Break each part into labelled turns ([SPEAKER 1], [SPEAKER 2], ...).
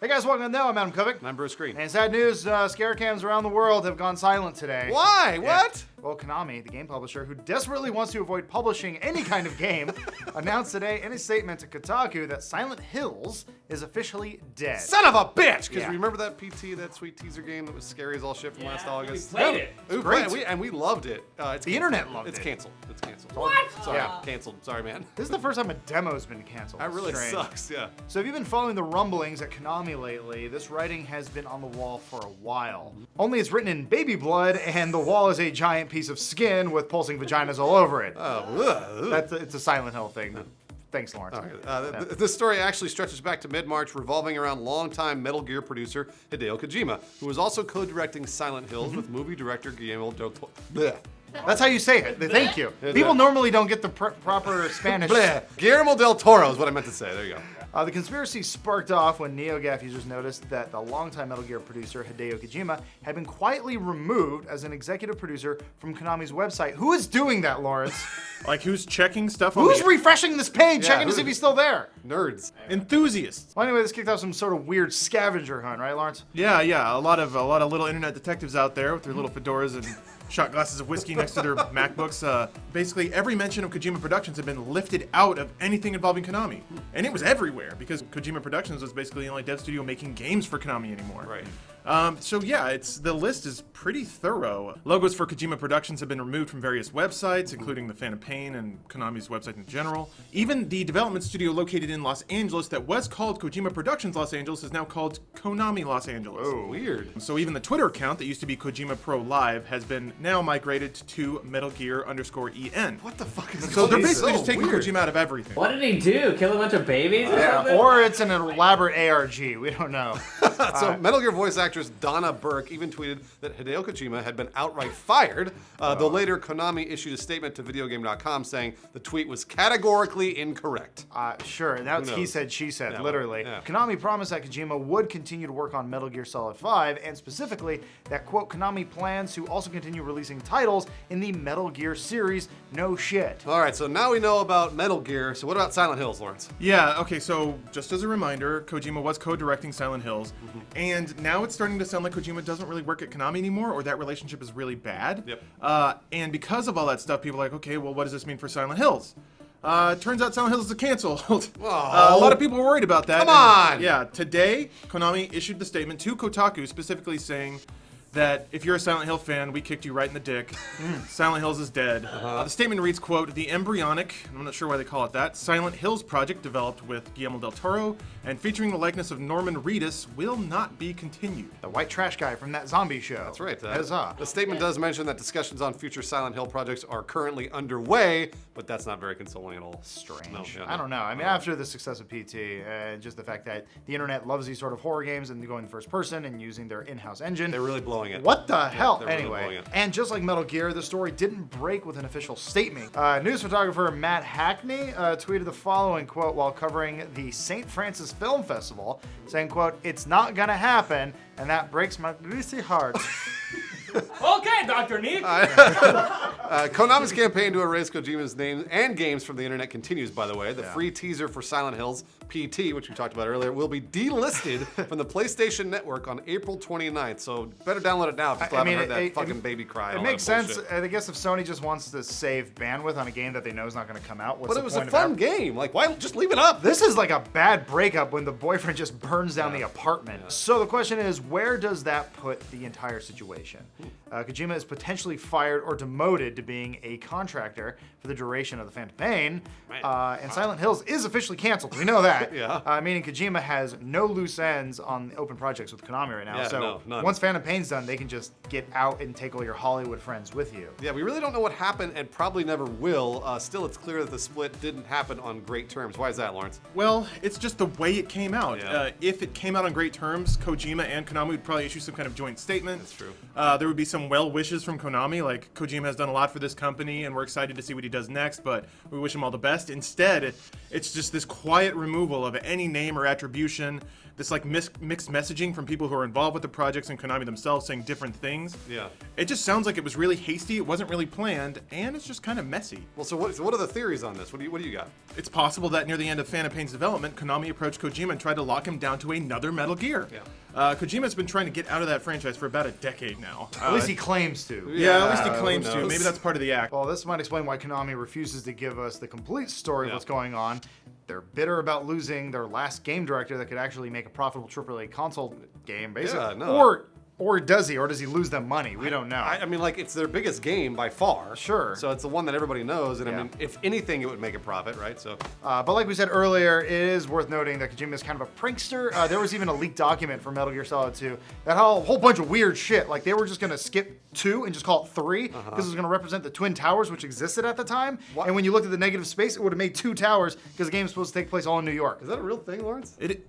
[SPEAKER 1] Hey guys, welcome to Now. I'm Adam Kovic.
[SPEAKER 2] And I'm Bruce Greene.
[SPEAKER 1] And sad news, scare cams around the world have gone silent today.
[SPEAKER 2] Why?
[SPEAKER 1] Yeah.
[SPEAKER 2] What?
[SPEAKER 1] Well, Konami, the game publisher, who desperately wants to avoid publishing any kind of game, announced today in a statement to Kotaku that Silent Hills is officially dead.
[SPEAKER 2] Son of a bitch! Because
[SPEAKER 1] Yeah.
[SPEAKER 2] remember that PT, that sweet teaser game that was scary as all shit from last August?
[SPEAKER 3] We played it.
[SPEAKER 2] We played it, and we loved it. It's
[SPEAKER 1] The
[SPEAKER 2] canceled.
[SPEAKER 1] internet loved
[SPEAKER 2] It's
[SPEAKER 1] it.
[SPEAKER 2] canceled. It's canceled.
[SPEAKER 3] What?
[SPEAKER 2] Sorry,
[SPEAKER 1] Yeah.
[SPEAKER 2] canceled. Sorry, man.
[SPEAKER 1] This is the first time a demo's been canceled.
[SPEAKER 2] That really
[SPEAKER 1] Strange.
[SPEAKER 2] sucks, yeah.
[SPEAKER 1] So if you've been following the rumblings at Konami lately, this writing has been on the wall for a while. Only it's written in baby blood, and the wall is a giant piece of skin with pulsing vaginas all over it. It's a Silent Hill thing. Thanks, Lawrence.
[SPEAKER 2] This story actually stretches back to mid-March, revolving around longtime Metal Gear producer Hideo Kojima, who was also co-directing Silent Hills with movie director Guillermo del Toro.
[SPEAKER 1] That's how you say it. Thank you. People normally don't get the proper Spanish.
[SPEAKER 2] Guillermo del Toro is what I meant to say. There you go.
[SPEAKER 1] The conspiracy sparked off when NeoGAF users noticed that the longtime Metal Gear producer Hideo Kojima had been quietly removed as an executive producer from Konami's website. Who is doing that, Lawrence?
[SPEAKER 4] Like who's checking stuff on
[SPEAKER 1] Who's
[SPEAKER 4] the
[SPEAKER 1] refreshing this page,
[SPEAKER 2] Yeah,
[SPEAKER 1] checking to see if he's still there?
[SPEAKER 2] Nerds.
[SPEAKER 4] enthusiasts?
[SPEAKER 1] Well, anyway, this kicked off some sort of weird scavenger hunt, right, Lawrence?
[SPEAKER 4] Yeah, a lot of little internet detectives out there with their little fedoras and shot glasses of whiskey next to their MacBooks. Basically, every mention of Kojima Productions had been lifted out of anything involving Konami, and it was everywhere because Kojima Productions was basically the only dev studio making games for Konami anymore.
[SPEAKER 2] Right.
[SPEAKER 4] So yeah, the list is pretty thorough. Logos for Kojima Productions have been removed from various websites, including the Phantom Pain and Konami's website in general. Even the development studio located in Los Angeles that was called Kojima Productions Los Angeles is now called Konami Los Angeles.
[SPEAKER 2] Oh, weird.
[SPEAKER 4] So even the Twitter account that used to be Kojima Pro Live has been now migrated to Metal Gear _EN.
[SPEAKER 2] What the fuck is this?
[SPEAKER 4] So they're
[SPEAKER 2] This is
[SPEAKER 4] basically
[SPEAKER 2] so
[SPEAKER 4] just taking
[SPEAKER 2] weird.
[SPEAKER 4] Kojima out of everything.
[SPEAKER 3] What did he do? Kill a bunch of babies or something?
[SPEAKER 1] Or it's an elaborate ARG. We don't know.
[SPEAKER 2] So Metal Gear voice actress Donna Burke even tweeted that Hideo Kojima had been outright fired, though later Konami issued a statement to videogame.com saying the tweet was categorically incorrect.
[SPEAKER 1] Sure, and that's
[SPEAKER 2] Who
[SPEAKER 1] he
[SPEAKER 2] knows?
[SPEAKER 1] said, she said,
[SPEAKER 2] Yeah,
[SPEAKER 1] literally.
[SPEAKER 2] yeah.
[SPEAKER 1] Konami promised that Kojima would continue to work on Metal Gear Solid 5, and specifically that, quote, Konami plans to also continue releasing titles in the Metal Gear series. No shit.
[SPEAKER 2] All right, so now we know about Metal Gear. So what about Silent Hills, Lawrence?
[SPEAKER 4] Yeah, okay, so just as a reminder, Kojima was co-directing Silent Hills, and now it's starting to sound like Kojima doesn't really work at Konami anymore, or that relationship is really bad.
[SPEAKER 2] Yep.
[SPEAKER 4] And because of all that stuff, people are like, okay, well, what does this mean for Silent Hills? Turns out Silent Hills is canceled. A lot of people were worried about that.
[SPEAKER 2] Come on!
[SPEAKER 4] Yeah, today, Konami issued the statement to Kotaku specifically saying that if you're a Silent Hill fan, we kicked you right in the dick. Silent Hills is dead. The statement reads, quote, the embryonic, I'm not sure why they call it that, Silent Hills project developed with Guillermo del Toro and featuring the likeness of Norman Reedus will not be continued.
[SPEAKER 1] The white trash guy from that zombie show.
[SPEAKER 2] That's right.
[SPEAKER 1] Huzzah.
[SPEAKER 2] The statement does mention that discussions on future Silent Hill projects are currently underway, but that's not very consoling at all.
[SPEAKER 1] Strange.
[SPEAKER 2] No, yeah,
[SPEAKER 1] I don't know. I mean, after the success of PT, just the fact that the internet loves these sort of horror games and going first person and using their in-house engine.
[SPEAKER 2] They're really blowing it.
[SPEAKER 1] What the hell?
[SPEAKER 2] they're really
[SPEAKER 1] Anyway,
[SPEAKER 2] blowing it.
[SPEAKER 1] and just like Metal Gear, the story didn't break with an official statement. News photographer Matt Hackney tweeted the following quote while covering the St. Francis Film Festival, saying, quote, it's not gonna happen, and that breaks my greasy heart.
[SPEAKER 3] Okay, Dr. Nick.
[SPEAKER 2] Konami's campaign to erase Kojima's name and games from the internet continues, by the way. The free teaser for Silent Hills, PT, which we talked about earlier, will be delisted from the PlayStation Network on April 29th. So better download it now if you still haven't heard that fucking baby cry. and
[SPEAKER 1] It
[SPEAKER 2] all
[SPEAKER 1] makes
[SPEAKER 2] that
[SPEAKER 1] sense.
[SPEAKER 2] bullshit.
[SPEAKER 1] I guess if Sony just wants to save bandwidth on a game that they know is not going to come out, what's
[SPEAKER 2] But
[SPEAKER 1] the
[SPEAKER 2] it was
[SPEAKER 1] point
[SPEAKER 2] a
[SPEAKER 1] of
[SPEAKER 2] fun
[SPEAKER 1] that?
[SPEAKER 2] game. Like, why just leave it up?
[SPEAKER 1] This is like a bad breakup when the boyfriend just burns down the apartment. So the question is, where does that put the entire situation? Kojima is potentially fired or demoted to being a contractor for the duration of the Phantom Pain, and Silent Hills is officially canceled. We know that.
[SPEAKER 2] Yeah.
[SPEAKER 1] Meaning Kojima has no loose ends on open projects with Konami right now.
[SPEAKER 2] Yeah,
[SPEAKER 1] so
[SPEAKER 2] no, none.
[SPEAKER 1] once Phantom Pain's done, they can just get out and take all your Hollywood friends with you.
[SPEAKER 2] Yeah, we really don't know what happened and probably never will. Still, it's clear that the split didn't happen on great terms. Why is that, Lawrence?
[SPEAKER 4] Well, it's just the way it came out.
[SPEAKER 2] Yeah.
[SPEAKER 4] If it came out on great terms, Kojima and Konami would probably issue some kind of joint statement.
[SPEAKER 2] That's true.
[SPEAKER 4] There would be some well wishes from Konami, like Kojima has done a lot for this company and we're excited to see what he does next, but we wish him all the best. Instead, it's just this quiet removal removal of any name or attribution, this like mixed messaging from people who are involved with the projects and Konami themselves saying different things.
[SPEAKER 2] Yeah.
[SPEAKER 4] It just sounds like it was really hasty, it wasn't really planned, and it's just kind of messy.
[SPEAKER 2] Well, so what are the theories on this? What do you got?
[SPEAKER 4] It's possible that near the end of Phantom Pain's development, Konami approached Kojima and tried to lock him down to another Metal Gear.
[SPEAKER 2] Yeah.
[SPEAKER 4] Kojima's been trying to get out of that franchise for about a decade now.
[SPEAKER 1] At least he claims to.
[SPEAKER 4] Yeah, at least he
[SPEAKER 2] who
[SPEAKER 4] claims to.
[SPEAKER 2] knows?
[SPEAKER 4] Maybe that's part of the act.
[SPEAKER 1] Well, this might explain why Konami refuses to give us the complete story of
[SPEAKER 2] Yeah.
[SPEAKER 1] what's going on. They're bitter about losing their last game director that could actually make a profitable AAA console game, basically.
[SPEAKER 2] Yeah, no.
[SPEAKER 1] Or does he? Or does he lose them money? We don't know.
[SPEAKER 2] I mean, like, it's their biggest game by far.
[SPEAKER 1] Sure.
[SPEAKER 2] So it's the one that everybody knows, and I
[SPEAKER 1] Yeah.
[SPEAKER 2] mean, if anything, it would make a profit, right? So
[SPEAKER 1] But like we said earlier, it is worth noting that Kojima is kind of a prankster. There was even a leaked document for Metal Gear Solid 2 that had a whole bunch of weird shit. Like they were just going to skip 2 and just call it 3 because it was going to represent the Twin Towers, which existed at the time.
[SPEAKER 2] What?
[SPEAKER 1] And when you looked at the negative space, it would have made 2 towers because the game is supposed to take place all in New York.
[SPEAKER 2] is that a real thing, Lawrence?
[SPEAKER 4] It,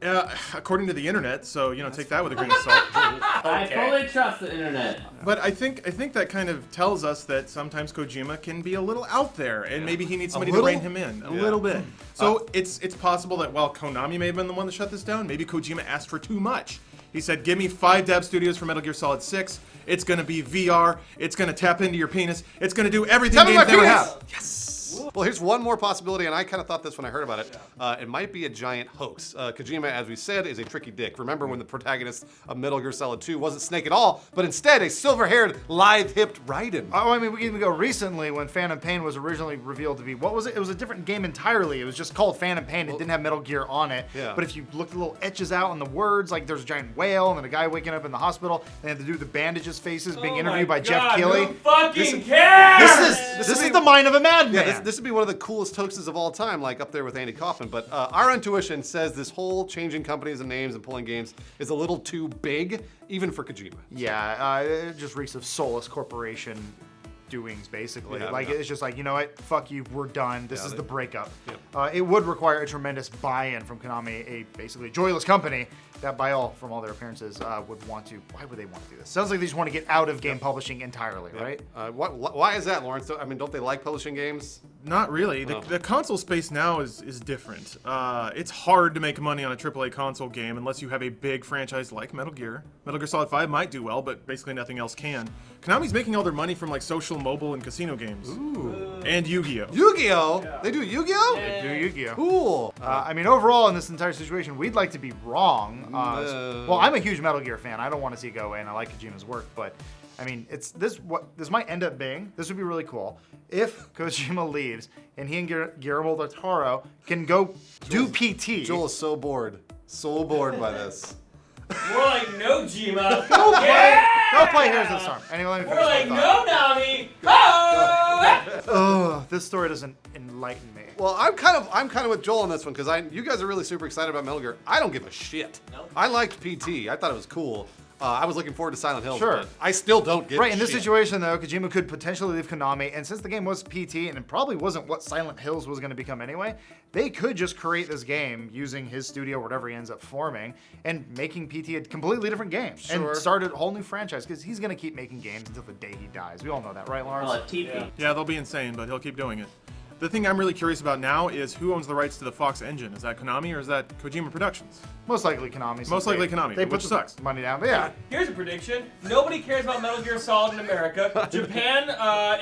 [SPEAKER 4] according to the internet, so take that with a grain of salt.
[SPEAKER 3] I fully trust the internet.
[SPEAKER 4] But I think that kind of tells us that sometimes Kojima can be a little out there, and maybe he needs somebody to
[SPEAKER 2] little?
[SPEAKER 4] rein him in a little bit. So it's possible that while Konami may have been the one that shut this down, maybe Kojima asked for too much. He said, "Give me 5 dev studios for Metal Gear Solid 6. It's gonna be VR. It's gonna tap into your penis. It's gonna do everything
[SPEAKER 2] Tap into
[SPEAKER 4] games
[SPEAKER 2] my
[SPEAKER 4] never
[SPEAKER 2] penis!
[SPEAKER 4] have."
[SPEAKER 2] Yes. Well, here's one more possibility, and I kind of thought this when I heard about it. It might be a giant hoax. Kojima, as we said, is a tricky dick. Remember when the protagonist of Metal Gear Solid 2 wasn't Snake at all, but instead a silver-haired, lithe-hipped Raiden.
[SPEAKER 1] Oh, I mean, we can even go recently when Phantom Pain was originally revealed to be, what was it? It was a different game entirely. It was just called Phantom Pain. It didn't have Metal Gear on it.
[SPEAKER 2] Yeah.
[SPEAKER 1] But if you look at the little etches out on the words, like there's a giant whale and then a guy waking up in the hospital, they had to do the bandages faces being interviewed by Jeff Keighley.
[SPEAKER 3] Who fucking cares?
[SPEAKER 1] This is the mind of a madman.
[SPEAKER 2] Yeah, this would be one of the coolest hoaxes of all time, like up there with Andy Kaufman. But our intuition says this whole changing companies and names and pulling games is a little too big, even for Kojima.
[SPEAKER 1] Yeah, it just reeks of soulless corporation doings, basically.
[SPEAKER 2] Yeah,
[SPEAKER 1] like,
[SPEAKER 2] yeah.
[SPEAKER 1] it's just like, you know what? Fuck you, we're done. This is
[SPEAKER 2] they-
[SPEAKER 1] the breakup.
[SPEAKER 2] Yep.
[SPEAKER 1] It would require a tremendous buy-in from Konami, a basically joyless company that, from all their appearances, would want to. Why would they want to do this? Sounds like they just want to get out of game publishing entirely, right?
[SPEAKER 2] Why is that, Lawrence? I mean, don't they like publishing games?
[SPEAKER 4] Not really. The console space now is different. It's hard to make money on a AAA console game unless you have a big franchise like Metal Gear. Metal Gear Solid 5 might do well, but basically nothing else can. Konami's making all their money from like social, mobile, and casino games.
[SPEAKER 2] Ooh.
[SPEAKER 4] And Yu-Gi-Oh!
[SPEAKER 2] Yu-Gi-Oh! Yeah. They do Yu-Gi-Oh?
[SPEAKER 1] They do Yu-Gi-Oh!
[SPEAKER 2] Cool.
[SPEAKER 1] I mean, overall, in this entire situation, we'd like to be wrong. Well, I'm a huge Metal Gear fan. I don't want to see it go away, and I like Kojima's work, but I mean, this might end up being. This would be really cool if Kojima leaves and he and Guillermo del Toro can go do PT.
[SPEAKER 2] Joel is so bored by this.
[SPEAKER 3] We're like, no, Jima.
[SPEAKER 1] Go play Here's the Storm. Anyway, let me
[SPEAKER 3] We're
[SPEAKER 1] finish
[SPEAKER 3] like,
[SPEAKER 1] my thought.
[SPEAKER 3] no, Nami. Oh!
[SPEAKER 1] Ugh, this story doesn't enlighten me.
[SPEAKER 2] Well, I'm kind of with Joel on this one because you guys are really super excited about Metal Gear. I don't give a shit.
[SPEAKER 3] Nope.
[SPEAKER 2] I liked PT. I thought it was cool. I was looking forward to Silent Hill.
[SPEAKER 1] Sure.
[SPEAKER 2] But I still don't give
[SPEAKER 1] Right, in this
[SPEAKER 2] shit.
[SPEAKER 1] situation, though, Kojima could potentially leave Konami, and since the game was PT, and it probably wasn't what Silent Hills was going to become anyway, they could just create this game using his studio, whatever he ends up forming, and making PT a completely different game.
[SPEAKER 2] Sure.
[SPEAKER 1] And start a whole new franchise, because he's going to keep making games until the day he dies. We all know that, right, Lawrence?
[SPEAKER 3] Well, a TP.
[SPEAKER 4] Yeah, they'll be insane, but he'll keep doing it. The thing I'm really curious about now is who owns the rights to the Fox engine. Is that Konami or is that Kojima Productions?
[SPEAKER 1] Most likely Konami. since
[SPEAKER 4] Most likely Konami,
[SPEAKER 1] They
[SPEAKER 4] which
[SPEAKER 1] put the
[SPEAKER 4] sucks.
[SPEAKER 1] money down, but yeah.
[SPEAKER 3] Here's a prediction. Nobody cares about Metal Gear Solid in America. Japan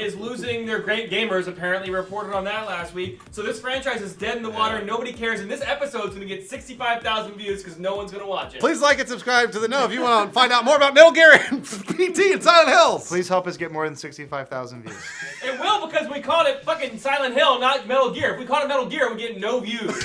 [SPEAKER 3] is losing their great gamers, apparently reported on that last week. So this franchise is dead in the water and nobody cares. And this episode's going to get 65,000 views because no one's going to watch it.
[SPEAKER 2] Please like and subscribe to The Know if you want to find out more about Metal Gear and PT and Silent Hills.
[SPEAKER 1] Please help us get more than 65,000 views.
[SPEAKER 3] It will because we called it fucking Silent Hill, not Metal Gear. If we called it Metal Gear, we'd get no views.